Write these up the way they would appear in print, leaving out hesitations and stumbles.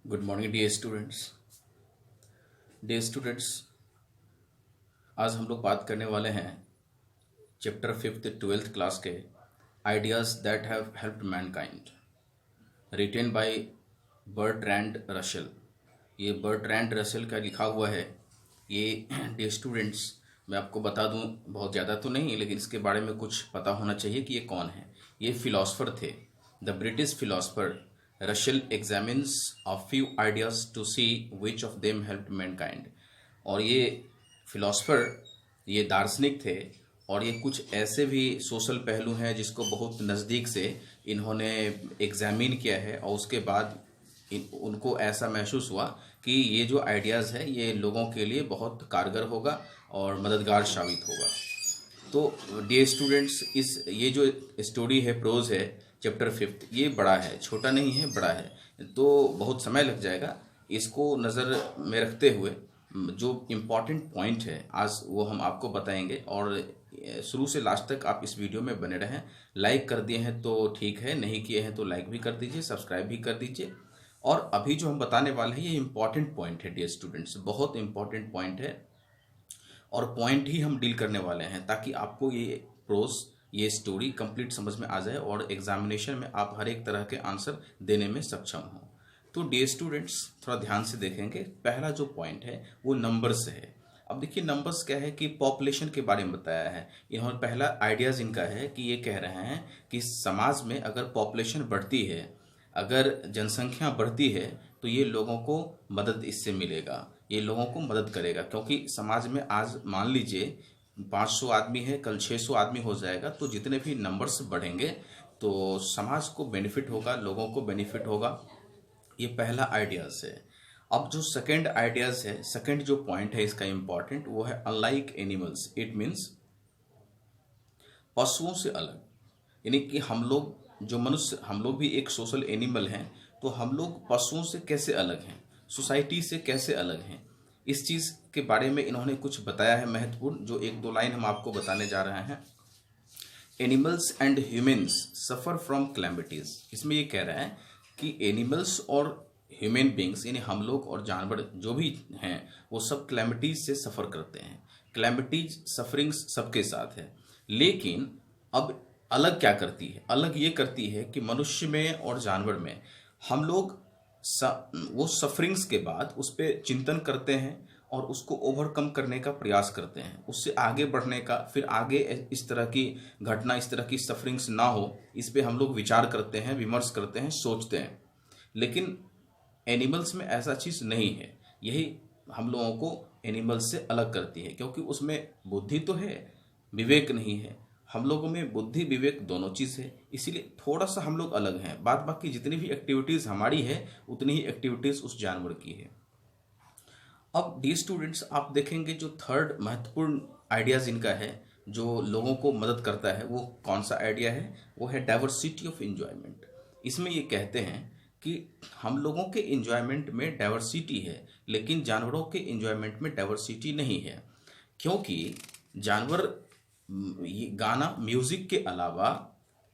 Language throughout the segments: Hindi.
Good morning dear students. आज हम लोग बात करने वाले हैं चैप्टर 5th 12th क्लास के ideas that have helped Mankind, written by Bertrand Russell. ये बर्ट्रैंड रसेल का लिखा हुआ है। ये डियर स्टूडेंट्स, मैं आपको बता दूं, बहुत ज़्यादा तो नहीं लेकिन इसके बारे में कुछ पता होना चाहिए कि ये कौन है। ये फिलोसफर थे, the British philosopher Russell examines a few ideas to see which of them helped mankind. और ये फिलोसफर, ये दार्शनिक थे और ये कुछ ऐसे भी सोशल पहलू हैं जिसको बहुत नज़दीक से इन्होंने एग्जामिन किया है और उसके बाद उनको ऐसा महसूस हुआ कि ये जो आइडियाज़ है ये लोगों के लिए बहुत कारगर होगा और मददगार साबित होगा। तो डियर स्टूडेंट्स, इस ये जो स्टोरी है, प्रोज है, चैप्टर 5th, ये बड़ा है, छोटा नहीं है, बड़ा है, तो बहुत समय लग जाएगा। इसको नज़र में रखते हुए जो इम्पॉर्टेंट पॉइंट है आज वो हम आपको बताएंगे और शुरू से लास्ट तक आप इस वीडियो में बने रहें। लाइक कर दिए हैं तो ठीक है, नहीं किए हैं तो लाइक भी कर दीजिए, सब्सक्राइब भी कर दीजिए। और अभी जो हम बताने वाले हैं ये इम्पॉर्टेंट पॉइंट है डियर स्टूडेंट्स, बहुत इम्पॉर्टेंट पॉइंट है और पॉइंट ही हम डील करने वाले हैं ताकि आपको ये प्रोस, ये स्टोरी कंप्लीट समझ में आ जाए और एग्जामिनेशन में आप हर एक तरह के आंसर देने में सक्षम हो। तो डियर स्टूडेंट्स, थोड़ा ध्यान से देखेंगे। पहला जो पॉइंट है वो नंबर्स है। अब देखिए नंबर्स क्या है कि पॉपुलेशन के बारे में बताया है इन्होंने। पहला आइडियाज़ इनका है कि ये कह रहे हैं कि समाज में अगर पॉपुलेशन बढ़ती है, अगर जनसंख्या बढ़ती है तो ये लोगों को मदद इससे मिलेगा, ये लोगों को मदद करेगा। क्योंकि समाज में आज मान लीजिए 500 आदमी है, कल 600 आदमी हो जाएगा, तो जितने भी नंबर्स बढ़ेंगे तो समाज को बेनिफिट होगा, लोगों को बेनिफिट होगा। ये पहला आइडियाज़ है। अब जो सेकंड आइडियाज़ है, सेकंड जो पॉइंट है इसका इम्पॉर्टेंट, वो है अनलाइक एनिमल्स, इट मीन्स पशुओं से अलग। यानी कि हम लोग जो मनुष्य, हम लोग भी एक सोशल एनिमल हैं, तो हम लोग पशुओं से कैसे अलग हैं, सोसाइटी से कैसे अलग हैं, इस चीज़ के बारे में इन्होंने कुछ बताया है महत्वपूर्ण, जो एक दो लाइन हम आपको बताने जा रहे हैं। Animals and humans suffer from calamities. इसमें ये कह रहे हैं कि एनिमल्स और ह्यूमन बींग्स यानी हम लोग और जानवर जो भी हैं वो सब क्लैमिटीज से सफ़र करते हैं। क्लैमिटीज, सफरिंग्स सबके साथ है, लेकिन अब अलग क्या करती है? अलग ये करती है कि मनुष्य में और जानवर में हम लोग वो सफरिंग्स के बाद उस पर चिंतन करते हैं और उसको ओवरकम करने का प्रयास करते हैं, उससे आगे बढ़ने का, फिर आगे इस तरह की घटना, इस तरह की सफरिंग्स ना हो, इस पे हम लोग विचार करते हैं, विमर्श करते हैं, सोचते हैं। लेकिन एनिमल्स में ऐसा चीज़ नहीं है। यही हम लोगों को एनिमल्स से अलग करती है, क्योंकि उसमें बुद्धि तो है, विवेक नहीं है। हम लोगों में बुद्धि विवेक दोनों चीज़ है, इसीलिए थोड़ा सा हम लोग अलग हैं। बाद बाकी जितनी भी एक्टिविटीज़ हमारी है उतनी ही एक्टिविटीज़ उस जानवर की है। अब डी स्टूडेंट्स, आप देखेंगे जो थर्ड महत्वपूर्ण आइडियाज़ इनका है जो लोगों को मदद करता है, वो कौन सा आइडिया है? वो है डाइवर्सिटी ऑफ इंजॉयमेंट। इसमें ये कहते हैं कि हम लोगों के इंजॉयमेंट में डाइवर्सिटी है लेकिन जानवरों के इंजॉयमेंट में डाइवर्सिटी नहीं है। क्योंकि जानवर ये गाना, म्यूज़िक के अलावा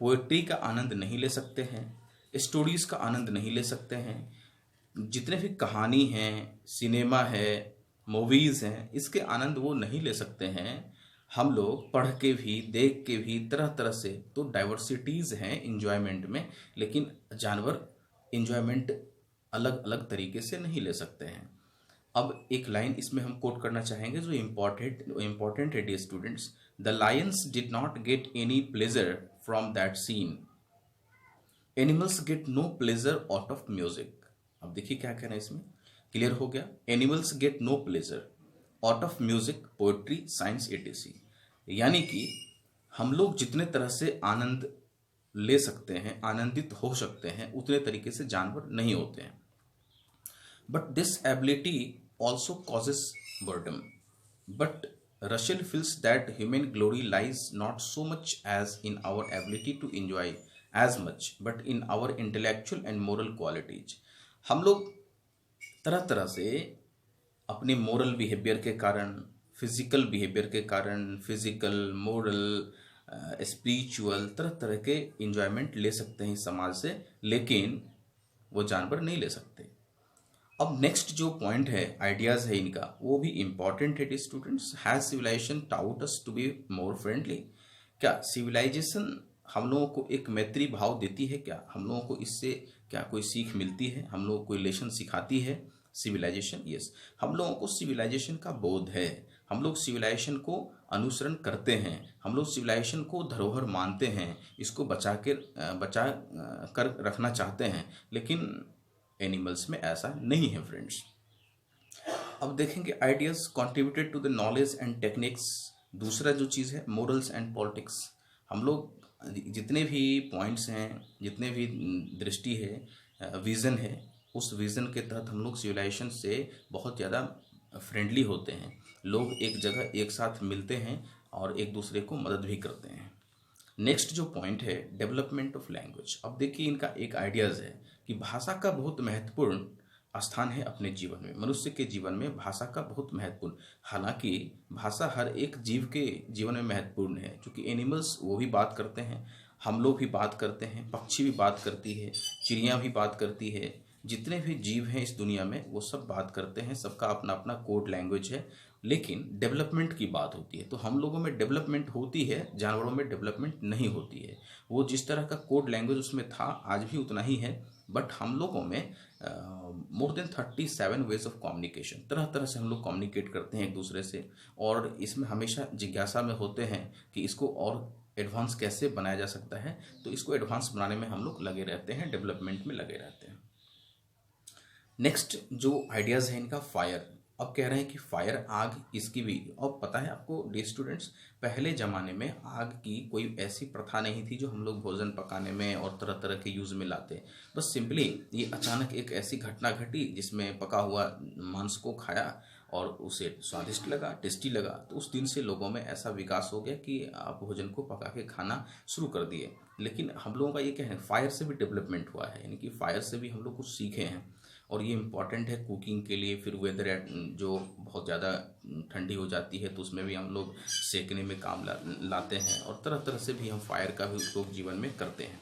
पोएट्री का आनंद नहीं ले सकते हैं, स्टोरीज़ का आनंद नहीं ले सकते हैं। जितने भी कहानी हैं, सिनेमा है, मूवीज़ हैं, इसके आनंद वो नहीं ले सकते हैं। हम लोग पढ़ के भी, देख के भी, तरह तरह से, तो डाइवर्सिटीज़ हैं इंजॉयमेंट में, लेकिन जानवर इंजॉयमेंट अलग अलग तरीके से नहीं ले सकते हैं। अब एक लाइन इसमें हम कोट करना चाहेंगे जो इम्पोर्टेंट है dear students. The lions did not get any pleasure from that scene, animals get no pleasure out of music. अब देखिए क्या कहना है इसमें, क्लियर हो गया? Animals get no pleasure out of music, poetry, science, etc. यानी कि हम लोग जितने तरह से आनंद ले सकते हैं, आनंदित हो सकते हैं, उतने तरीके से जानवर नहीं होते हैं। But this ability also causes boredom. But Russell feels that human glory lies not so much as in our ability to enjoy as much, but in our intellectual and moral qualities. हम लोग तरह तरह से अपने मोरल बिहेवियर के कारण, फिजिकल बिहेवियर के कारण, फिजिकल, मोरल, स्पिरिचुअल, तरह तरह के इंजॉयमेंट ले सकते हैं समाज से, लेकिन वो जानवर नहीं ले सकते। अब नेक्स्ट जो पॉइंट है, आइडियाज है इनका, वो भी इंपॉर्टेंट है students. Has civilisation taught us to be more friendly? क्या सिविलाइजेशन हम लोगों को एक मैत्री भाव देती है? क्या हम लोगों को इससे क्या कोई सीख मिलती है? हम लोगों को कोई लेसन सिखाती है सिविलाइजेशन? यस, हम लोगों को सिविलाइजेशन का बोध है। हम लोग सिविलाइजेशन को अनुसरण करते हैं, हम लोग सिविलाइजेशन को धरोहर मानते हैं, इसको बचा कर रखना चाहते हैं। लेकिन एनिमल्स में ऐसा नहीं है फ्रेंड्स। अब देखेंगे ideas contributed to the knowledge and techniques. दूसरा जो चीज़ है, मोरल्स एंड पॉलिटिक्स। हम लोग जितने भी पॉइंट्स हैं, जितने भी दृष्टि है, विज़न है, उस विज़न के तहत हम लोग सिविलाइजेशन से बहुत ज़्यादा फ्रेंडली होते हैं। लोग एक जगह एक साथ मिलते हैं और एक दूसरे को मदद भी करते हैं। नेक्स्ट जो पॉइंट है, डेवलपमेंट ऑफ लैंग्वेज। अब देखिए इनका एक आइडियाज़ है कि भाषा का बहुत महत्वपूर्ण स्थान है अपने जीवन में। मनुष्य के जीवन में भाषा का बहुत महत्वपूर्ण, हालांकि भाषा हर एक जीव के जीवन में महत्वपूर्ण है, क्योंकि एनिमल्स वो भी बात करते हैं, हम लोग भी बात करते हैं, पक्षी भी बात करती है, चिड़िया भी बात करती है। जितने भी जीव हैं इस दुनिया में वो सब बात करते हैं, सबका अपना अपना कोड लैंग्वेज है। लेकिन डेवलपमेंट की बात होती है तो हम लोगों में डेवलपमेंट होती है, जानवरों में डेवलपमेंट नहीं होती है। वो जिस तरह का कोड लैंग्वेज उसमें था आज भी उतना ही है, बट हम लोगों में more than 37 ways of communication, तरह तरह से हम लोग कम्युनिकेट करते हैं एक दूसरे से। और इसमें हमेशा जिज्ञासा में होते हैं कि इसको और एडवांस कैसे बनाया जा सकता है, तो इसको एडवांस बनाने में हम लोग लगे रहते हैं, डेवलपमेंट में लगे रहते हैं। नेक्स्ट जो आइडियाज़ है इनका, फायर। अब कह रहे हैं कि फायर, आग, इसकी भी। और पता है आपको डी स्टूडेंट्स, पहले ज़माने में आग की कोई ऐसी प्रथा नहीं थी जो हम लोग भोजन पकाने में और तरह तरह के यूज़ में लाते। बस सिंपली ये अचानक एक ऐसी घटना घटी जिसमें पका हुआ मांस को खाया और उसे स्वादिष्ट लगा, टेस्टी लगा, तो उस दिन से लोगों में ऐसा विकास हो गया कि आप भोजन को पका के खाना शुरू कर दिए। लेकिन हम लोगों का ये कहना है फायर से भी डेवलपमेंट हुआ है, यानी कि फायर से भी हम लोग कुछ सीखे हैं और ये इम्पॉर्टेंट है कुकिंग के लिए। फिर वेदर जो बहुत ज़्यादा ठंडी हो जाती है तो उसमें भी हम लोग सेकने में काम लाते हैं और तरह तरह से भी हम फायर का भी उपयोग जीवन में करते हैं।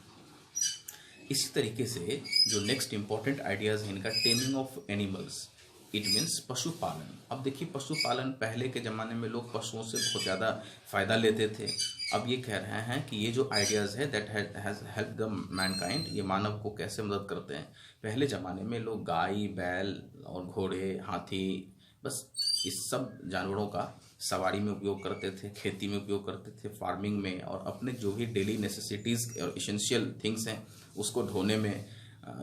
इसी तरीके से जो नेक्स्ट इम्पॉर्टेंट आइडियाज़ है इनका, taming of animals, it means पशुपालन। अब देखिए पशुपालन, पहले के ज़माने में लोग पशुओं से बहुत ज़्यादा फ़ायदा लेते थे। अब ये कह रहे हैं कि ये जो आइडियाज़ है that has help the Mankind, ये मानव को कैसे मदद करते हैं। पहले ज़माने में लोग गाय, बैल और घोड़े, हाथी, बस इस सब जानवरों का सवारी में उपयोग करते थे, खेती में उपयोग करते थे, फार्मिंग में, और अपने जो भी डेली नेसेसिटीज़ और इसेंशियल थिंग्स हैं उसको ढोने में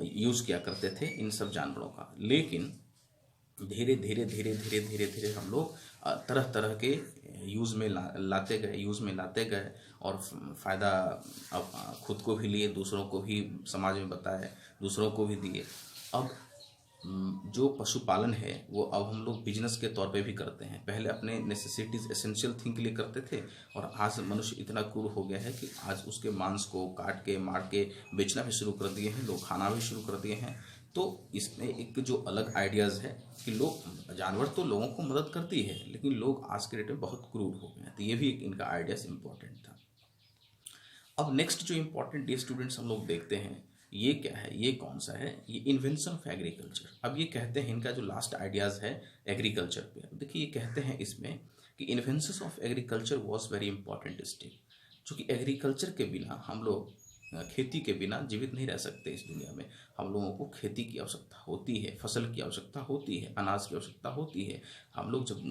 यूज़ किया करते थे इन सब जानवरों का। लेकिन धीरे धीरे धीरे धीरे धीरे धीरे हम लोग तरह तरह के यूज़ में लाते गए और फ़ायदा अब खुद को भी लिए, दूसरों को भी समाज में बताए, दूसरों को भी दिए। अब जो पशुपालन है वो अब हम लोग बिजनेस के तौर पे भी करते हैं। पहले अपने नेसेसिटीज़, एसेंशियल थिंग के लिए करते थे, और आज मनुष्य इतना क्रूर हो गया है कि आज उसके मांस को काट के मार के बेचना भी शुरू कर दिए हैं, लोग खाना भी शुरू कर दिए हैं। तो इसमें एक जो अलग आइडियाज़ है कि लोग, जानवर तो लोगों को मदद करती है लेकिन लोग आज के डेट में बहुत क्रूर हो गए हैं, तो ये भी एक इनका आइडियाज़ इम्पोर्टेंट था। अब नेक्स्ट जो इम्पोर्टेंट ये स्टूडेंट्स हम लोग देखते हैं, ये क्या है, ये कौन सा है, ये इन्वेंशन ऑफ एग्रीकल्चर। अब ये कहते हैं, इनका जो लास्ट आइडियाज़ है एग्रीकल्चर पे, देखिए ये कहते हैं इसमें कि invention of agriculture was very important step. चूँकि एग्रीकल्चर के बिना हम लोग, खेती के बिना जीवित नहीं रह सकते इस दुनिया में। हम लोगों को खेती की आवश्यकता होती है, फसल की आवश्यकता होती है, अनाज की आवश्यकता होती है। हम लोग जब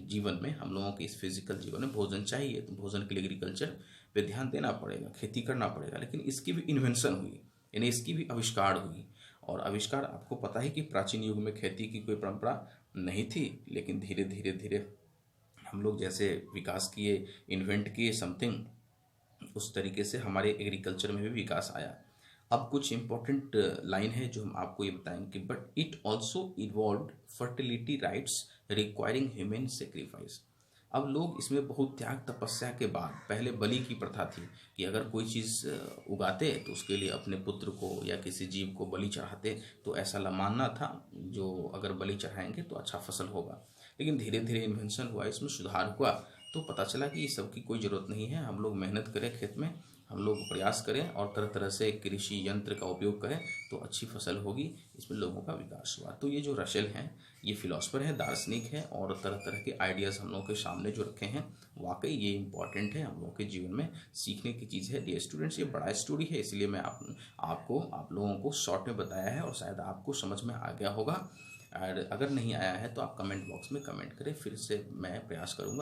जीवन में, हम लोगों के इस फिजिकल जीवन में भोजन चाहिए, तो भोजन के लिए एग्रीकल्चर पे ध्यान देना पड़ेगा, खेती करना पड़ेगा। लेकिन इसकी भी इन्वेंशन हुई, यानी इसकी भी आविष्कार हुई। और आविष्कार, आपको पता है कि प्राचीन युग में खेती की कोई परंपरा नहीं थी, लेकिन धीरे धीरे धीरे हम लोग जैसे विकास किए, इन्वेंट किए समथिंग, उस तरीके से हमारे एग्रीकल्चर में भी विकास आया। अब कुछ इंपॉर्टेंट लाइन है जो हम आपको ये बताएंगे, but it also evolved fertility rights requiring human sacrifice. अब लोग इसमें बहुत त्याग तपस्या के बाद, पहले बलि की प्रथा थी कि अगर कोई चीज़ उगाते तो उसके लिए अपने पुत्र को या किसी जीव को बलि चढ़ाते, तो ऐसा मानना था जो अगर बलि चढ़ाएंगे तो अच्छा फसल होगा। लेकिन धीरे धीरे इन्वेंशन हुआ, इसमें सुधार हुआ, तो पता चला कि इस सब की कोई ज़रूरत नहीं है। हम लोग मेहनत करें खेत में, हम लोग प्रयास करें और तरह तरह से कृषि यंत्र का उपयोग करें तो अच्छी फसल होगी, इसमें लोगों का विकास हुआ। तो ये जो रसेल हैं ये फिलोसफर हैं, दार्शनिक हैं और तरह तरह के आइडियाज़ हम लोगों के सामने जो रखे हैं, वाकई ये इंपॉर्टेंट है, हम लोगों के जीवन में सीखने की चीज़ है। डियर स्टूडेंट्स, ये बड़ा स्टोरी है, इसलिए मैं आप लोगों को शॉर्ट में बताया है और शायद आपको समझ में आ गया होगा। और अगर नहीं आया है तो आप कमेंट बॉक्स में कमेंट करें, फिर से मैं प्रयास करूँगा